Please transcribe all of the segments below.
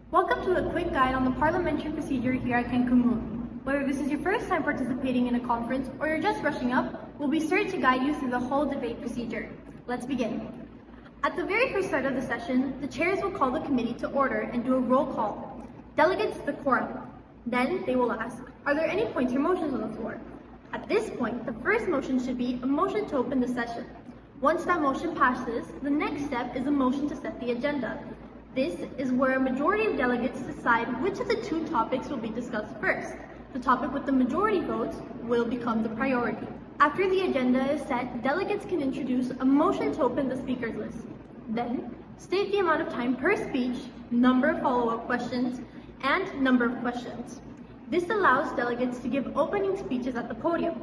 Welcome to a quick guide on the parliamentary procedure here at Cancun. Whether this is your first time participating in a conference or you're just rushing up, we'll be sure to guide you through the whole debate procedure. Let's begin. At the very first start of the session, the chairs will call the committee to order and do a roll call. Delegates the quorum. Then they will ask, are there any points or motions on the floor? At this point, the first motion should be a motion to open the session. Once that motion passes, the next step is a motion to set the agenda. This is where a majority of delegates decide which of the two topics will be discussed first. The topic with the majority votes will become the priority. After the agenda is set, delegates can introduce a motion to open the speakers list. Then, state the amount of time per speech, number of follow-up questions, and number of questions. This allows delegates to give opening speeches at the podium.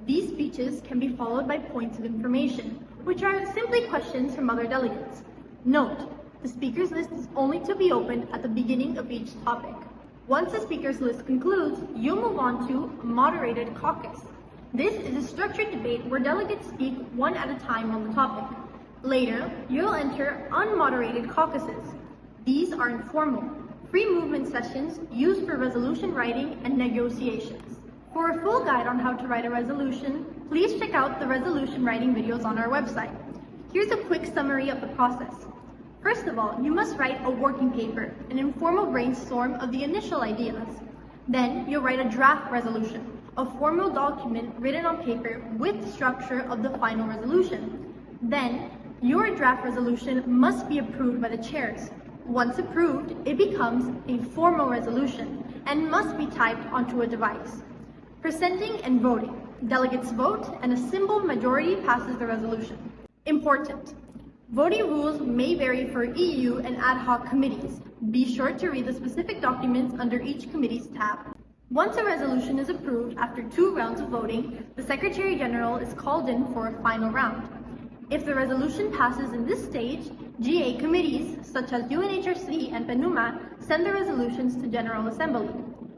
These speeches can be followed by points of information, which are simply questions from other delegates. Note, the speakers list is only to be opened at the beginning of each topic. Once the speakers list concludes, you'll move on to a moderated caucus. This is a structured debate where delegates speak one at a time on the topic. Later, you'll enter unmoderated caucuses. These are informal, free movement sessions used for resolution writing and negotiations. For a full guide on how to write a resolution, please check out the resolution writing videos on our website. Here's a quick summary of the process. First of all, you must write a working paper, an informal brainstorm of the initial ideas. Then, you'll write a draft resolution, a formal document written on paper with the structure of the final resolution. Then, your draft resolution must be approved by the chairs. Once approved, it becomes a formal resolution and must be typed onto a device. Presenting and voting. Delegates vote and a simple majority passes the resolution. Important. Voting rules may vary for EU and ad hoc committees. Be sure to read the specific documents under each committee's tab. Once a resolution is approved after 2 rounds of voting, the Secretary General is called in for a final round. If the resolution passes in this stage, GA committees, such as UNHRC and PNUMA, send the resolutions to General Assembly.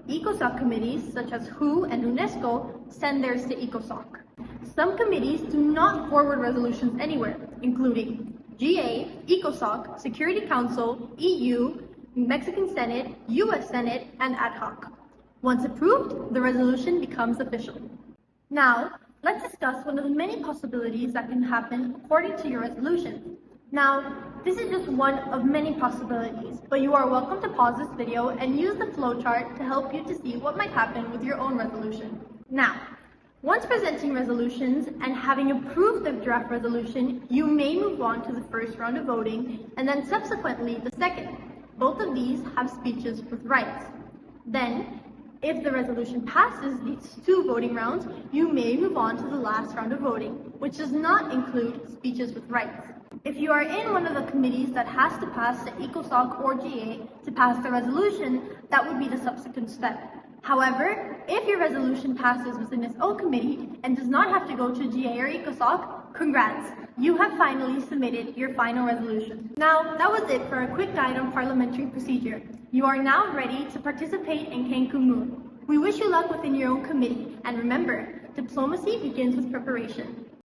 ECOSOC committees, such as WHO and UNESCO, send theirs to ECOSOC. Some committees do not forward resolutions anywhere, including GA, ECOSOC, Security Council, EU, Mexican Senate, US Senate, and ad hoc. Once approved, the resolution becomes official. Now, let's discuss one of the many possibilities that can happen according to your resolution. Now, this is just one of many possibilities, but you are welcome to pause this video and use the flowchart to help you to see what might happen with your own resolution. Now, once presenting resolutions and having approved the draft resolution, you may move on to the first round of voting and then subsequently the second. Both of these have speeches with rights. Then, if the resolution passes these 2 voting rounds, you may move on to the last round of voting, which does not include speeches with rights. If you are in one of the committees that has to pass to ECOSOC or GA to pass the resolution, that would be the subsequent step. However, if your resolution passes within its own committee and does not have to go to GA or ECOSOC, congrats! You have finally submitted your final resolution. Now, that was it for a quick guide on parliamentary procedure. You are now ready to participate in Cancun. We wish you luck within your own committee, and remember, diplomacy begins with preparation.